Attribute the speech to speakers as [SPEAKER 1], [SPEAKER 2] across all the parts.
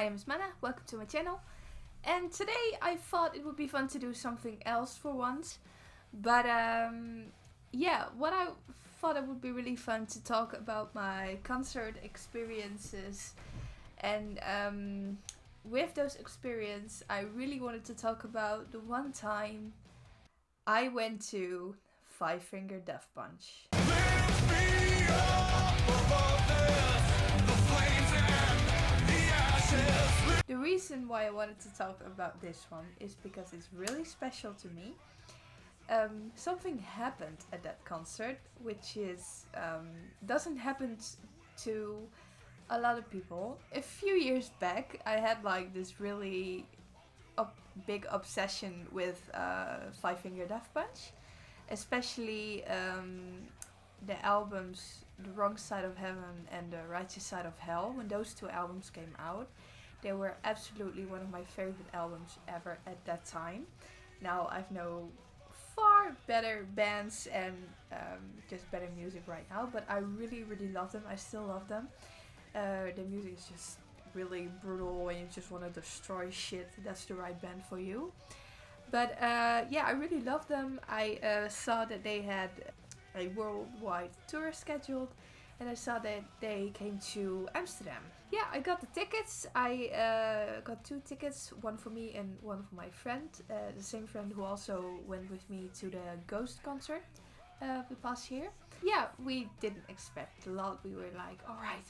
[SPEAKER 1] my name is Mana, welcome to my channel. And today I thought it would be fun to do something else for once. But yeah, what I thought it would be really fun to talk about my concert experiences. And with those experiences, I really wanted to talk about the one time I went to Five Finger Death Punch. The reason why I wanted to talk about this one is because it's really special to me. Something happened at that concert, which is doesn't happen to a lot of people. A few years back, I had like this really big obsession with Five Finger Death Punch, especially the albums The Wrong Side of Heaven and The Righteous Side of Hell. When those two albums came out, they were absolutely one of my favorite albums ever at that time. Now I've known far better bands and just better music right now, but I really love them. I still love them. The music is just really brutal and you just want to destroy shit. That's the right band for you. But yeah, I really love them. I saw that they had a worldwide tour scheduled, and I saw that they came to Amsterdam. Yeah, I got the tickets. I got 2 tickets, one for me and one for my friend. The same friend who also went with me to the Ghost concert the past year. Yeah, we didn't expect a lot. We were like, alright,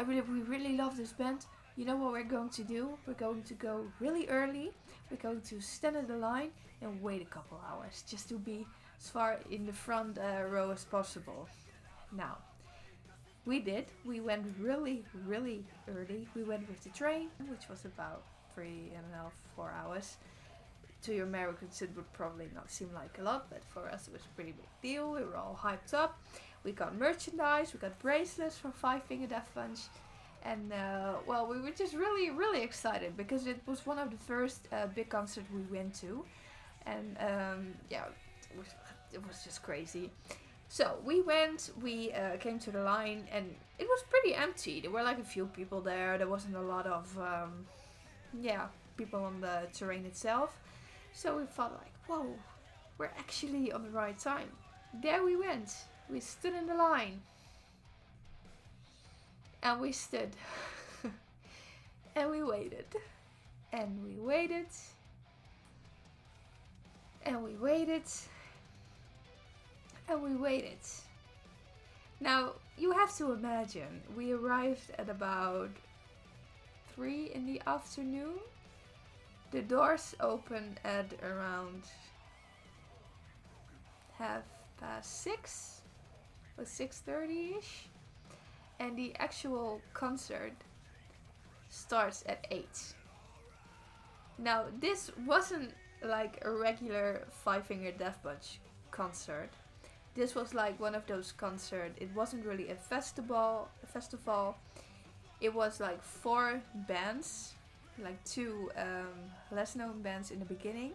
[SPEAKER 1] we really love this band. You know what we're going to do? We're going to go really early. We're going to stand in the line and wait a couple hours just to be as far in the front row as possible. Now, we did. We went really early. We went with the train, which was about 3.5, 4 hours. To your Americans, it would probably not seem like a lot, but for us it was a pretty big deal. We were all hyped up. We got merchandise, we got bracelets from Five Finger Death Punch. And well, we were just really excited because it was one of the first big concerts we went to. And yeah, it was just crazy. So we went, we came to the line and it was pretty empty. There were like a few people there. There wasn't a lot of people on the terrain itself. So we thought like, whoa, we're actually on the right time. There we went. We stood in the line. And we stood. And we waited. And we waited. And we waited. And we waited. Now, you have to imagine, we arrived at about 3 in the afternoon. The doors opened at around 6:30 or 6:30ish. And the actual concert starts at 8. Now, this wasn't like a regular Five Finger Death Punch concert. This was like one of those concerts. It wasn't really a festival. It was like 4 bands, like 2 less known bands in the beginning.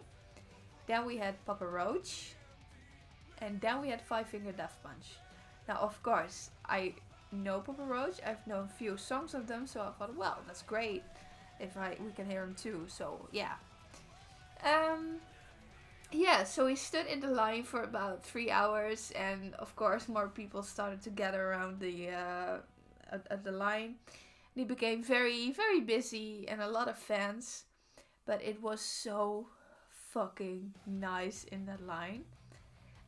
[SPEAKER 1] Then we had Papa Roach, and then we had Five Finger Death Punch. Now, of course, I know Papa Roach. I've known a few songs of them, so I thought, well, that's great if we can hear them too. So yeah. Yeah, so we stood in the line for about 3 hours, and of course more people started to gather around the at the line. And it became very busy and a lot of fans, but it was so fucking nice in that line.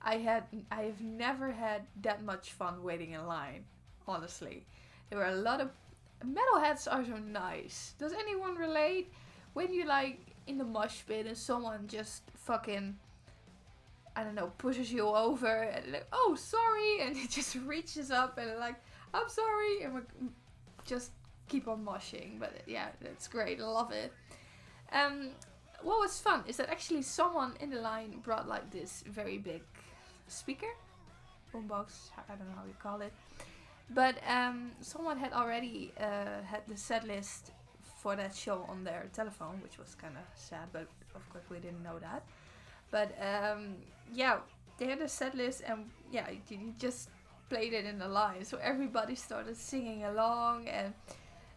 [SPEAKER 1] I've never had that much fun waiting in line, honestly. There were a lot of metalheads are so nice. Does anyone relate when you like in the mosh pit and someone just fucking, I don't know, pushes you over and like, oh sorry, and it just reaches up and like, I'm sorry, and we just keep on moshing. But yeah, that's great, I love it. What was fun is that actually someone in the line brought like this very big speaker, boombox, I don't know how you call it. But someone had already had the set list for that show on their telephone, which was kind of sad, but of course we didn't know that. But yeah, they had a set list, and yeah, you just played it in the line, so everybody started singing along, and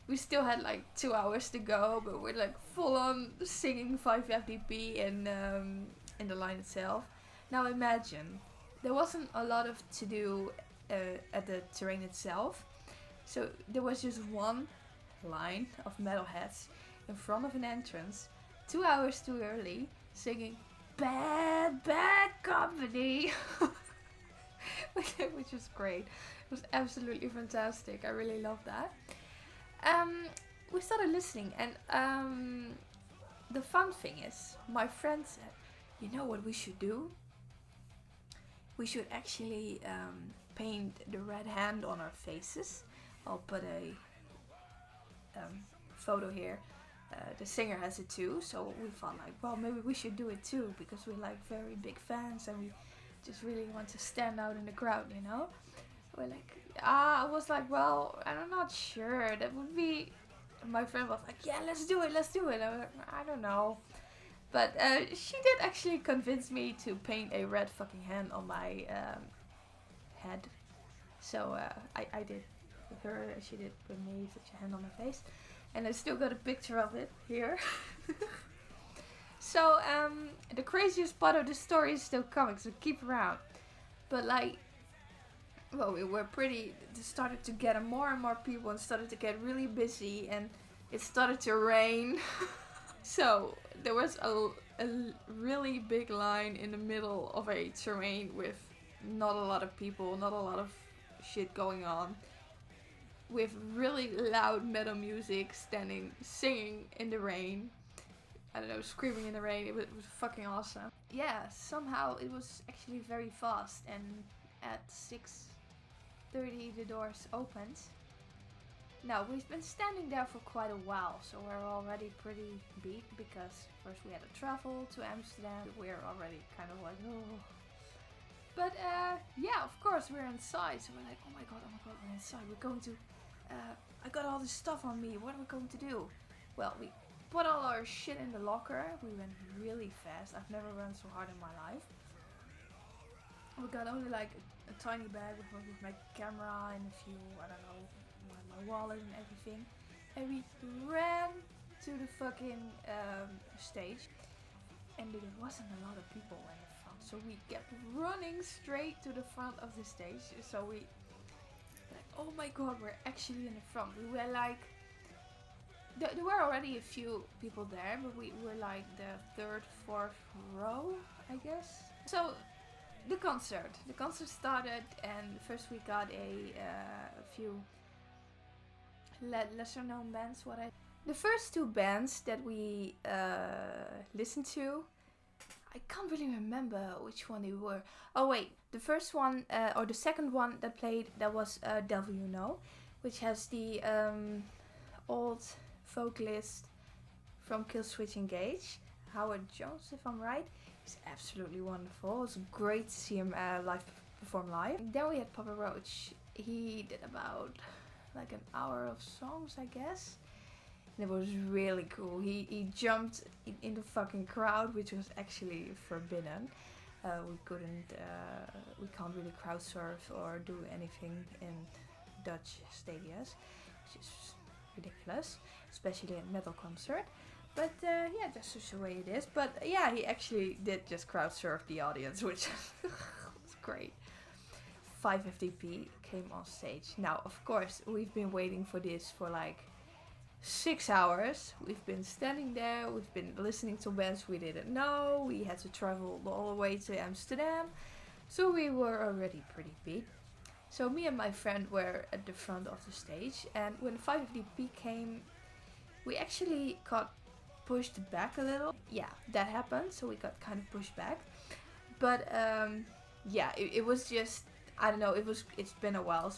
[SPEAKER 1] we still had like 2 hours to go, but we're like full on singing 5 FDP in the line itself. Now imagine, there wasn't a lot of to do at the terrain itself, so there was just one line of metalheads in front of an entrance, 2 hours too early, singing Bad Company, which was great. It was absolutely fantastic. I really loved that. We started listening, and the fun thing is, my friend said, you know what we should do? We should actually paint the red hand on our faces. I'll put a photo here. The singer has it too, so we thought like, well, maybe we should do it too, because we're like very big fans and we just really want to stand out in the crowd, you know? We're like, I was like, well, I'm not sure, that would be, my friend was like, yeah, let's do it. I was like, I don't know. But she did actually convince me to paint a red fucking hand on my head. So I did with her, she did with me, such a hand on my face. And I still got a picture of it here. So the craziest part of the story is still coming, so keep around. But like, well, we were pretty, it started to get more and more people and started to get really busy, and it started to rain. So there was a really big line in the middle of a terrain with not a lot of people, not a lot of shit going on, with really loud metal music, singing in the rain. I don't know, screaming in the rain. It was fucking awesome. Yeah, somehow it was actually very fast, and at 6:30 the doors opened. Now, we've been standing there for quite a while, so we're already pretty beat, because first we had to travel to Amsterdam. We're already kind of like, oh. But yeah, of course we're inside, so we're like, oh my god, we're inside. We're going to, I got all this stuff on me, what are we going to do? Well, we put all our shit in the locker. We went really fast. I've never run so hard in my life. We got only like a tiny bag with my camera and a few, I don't know, my wallet and everything. And we ran to the fucking stage. And there wasn't a lot of people in the front. So we kept running straight to the front of the stage. So we, like, oh my god, we're actually in the front. We were like, there were already a few people there, but we were like the third, fourth row, I guess. So the concert started, and first we got a few lesser known bands. The first two bands that we listened to, I can't really remember which one they were. Oh wait, the first one or the second one that played, that was Devil You Know, which has the old vocalist from Killswitch Engage, Howard Jones, if I'm right. He's absolutely wonderful. It was great to see him perform live. Then we had Papa Roach. He did about like an hour of songs, I guess. And it was really cool. He jumped in the fucking crowd, which was actually forbidden. We can't really crowd surf or do anything in Dutch stadiums, which is ridiculous, especially at a metal concert. But yeah, that's just the way it is. But yeah, he actually did just crowd surf the audience, which was great. 5 FDP came on stage. Now, of course, we've been waiting for this for like 6 hours. We've been standing there. We've been listening to bands we didn't know. We had to travel all the way to Amsterdam. So we were already pretty beat. So me and my friend were at the front of the stage. And when 5 FDP came, we actually got pushed back a little. Yeah, that happened. So we got kind of pushed back. But yeah, it was just, I don't know, it's been a while.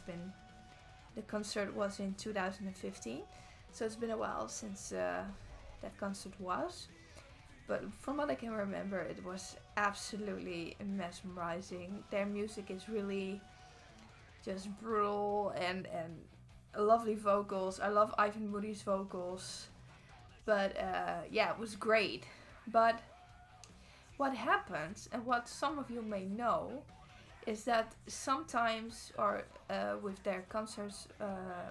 [SPEAKER 1] The concert was in 2015. So it's been a while since that concert was. But from what I can remember, it was absolutely mesmerizing. Their music is really just brutal and lovely vocals. I love Ivan Moody's vocals. But yeah, it was great. But what happens, and what some of you may know, is that sometimes, or with their concerts,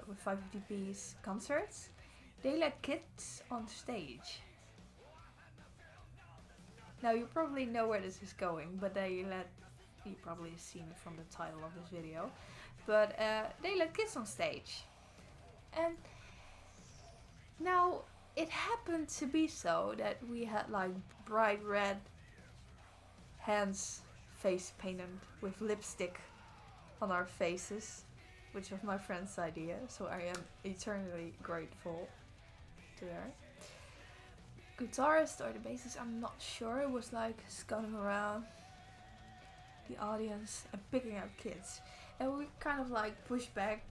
[SPEAKER 1] with 550p's concerts, they let kids on stage. Now you probably know where this is going, but you probably have seen it from the title of this video, but they let kids on stage. And now it happened to be so that we had like bright red hands, face painted with lipstick on our faces, which was my friend's idea, so I am eternally grateful to her. Guitarist or the bassist, I'm not sure. It was like scouting around the audience and picking out kids, and we kind of like pushed back.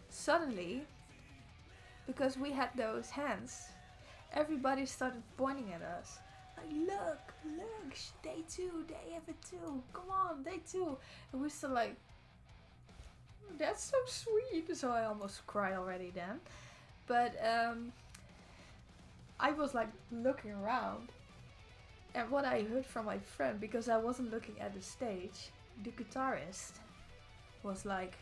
[SPEAKER 1] Suddenly, because we had those hands, everybody started pointing at us. Like, look, they too, they have it too. Come on, they too. And we're still like, that's so sweet. So I almost cry already then. But I was like looking around, and what I heard from my friend, because I wasn't looking at the stage, the guitarist was like,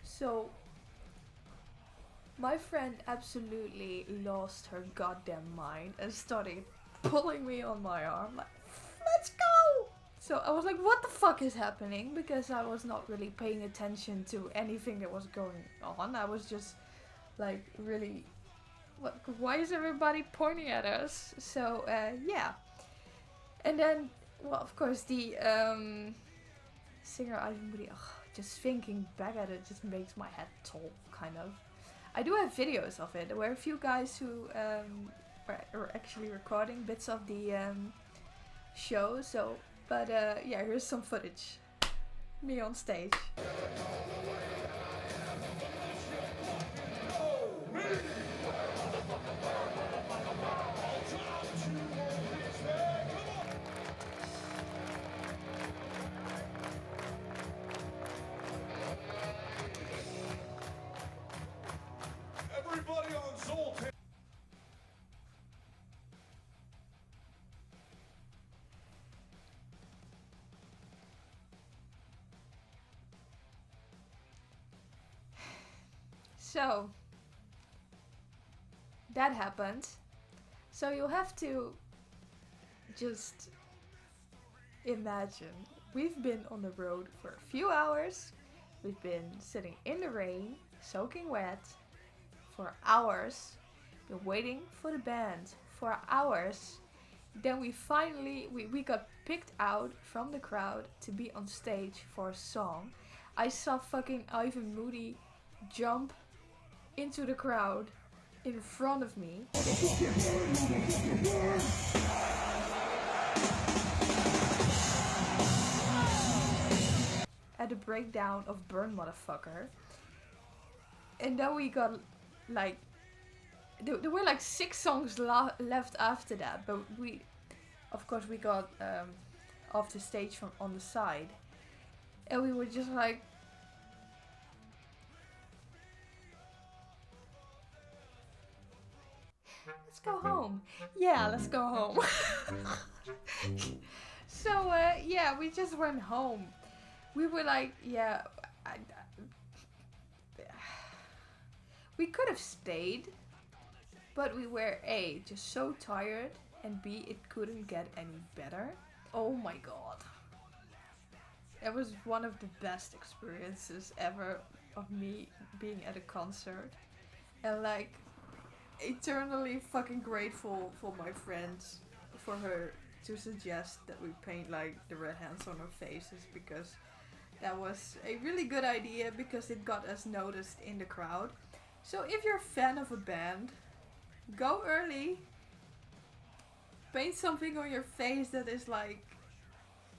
[SPEAKER 1] so my friend absolutely lost her goddamn mind and started pulling me on my arm like, let's go! So I was like, what the fuck is happening? Because I was not really paying attention to anything that was going on. I was just like, really, why is everybody pointing at us? So yeah. And then, well, of course, the singer Ivan Moody, just thinking back at it just makes my head tall, kind of. I do have videos of it. There were a few guys who were actually recording bits of the show, so, but yeah, here's some footage. Me on stage.
[SPEAKER 2] Everybody on Zoltan.
[SPEAKER 1] So that happened. So you'll have to just imagine. We've been on the road for a few hours. We've been sitting in the rain, soaking wet for hours. Been waiting for the band for hours. Then we finally, we got picked out from the crowd to be on stage for a song. I saw fucking Ivan Moody jump into the crowd in front of me. At a breakdown of Burn Motherfucker. And then we got like, there were like 6 songs left after that, but we, of course, we got off the stage from on the side, and we were just like, let's go home. Yeah, let's go home. So yeah, we just went home. We were like, yeah, we could have stayed, but we were A, just so tired, and B, it couldn't get any better. Oh my god. It was one of the best experiences ever of me being at a concert. And like, eternally fucking grateful for my friends, for her to suggest that we paint like the red hands on our faces, because that was a really good idea, because it got us noticed in the crowd. So if you're a fan of a band, go early, paint something on your face that is like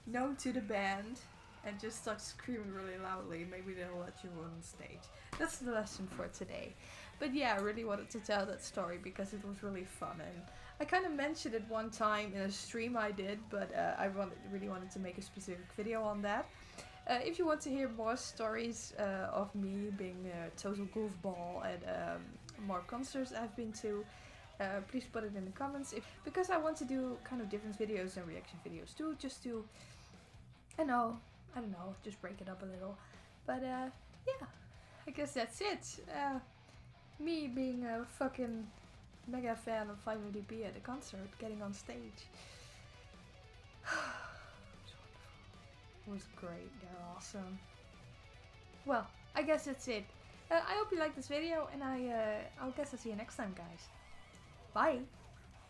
[SPEAKER 1] known to the band, and just start screaming really loudly. Maybe they'll let you on stage. That's the lesson for today. But yeah, I really wanted to tell that story because it was really fun, and I kind of mentioned it one time in a stream I did, but I really wanted to make a specific video on that. If you want to hear more stories of me being a total goofball and more concerts I've been to, please put it in the comments. Because I want to do kind of different videos and reaction videos too, just to, I don't know, just break it up a little. But yeah, I guess that's it. Me being a fucking mega fan of 500p at a concert, getting on stage. It was great, they're awesome. Well, I guess that's it. I hope you liked this video, and I'll guess I'll see you next time, guys. Bye!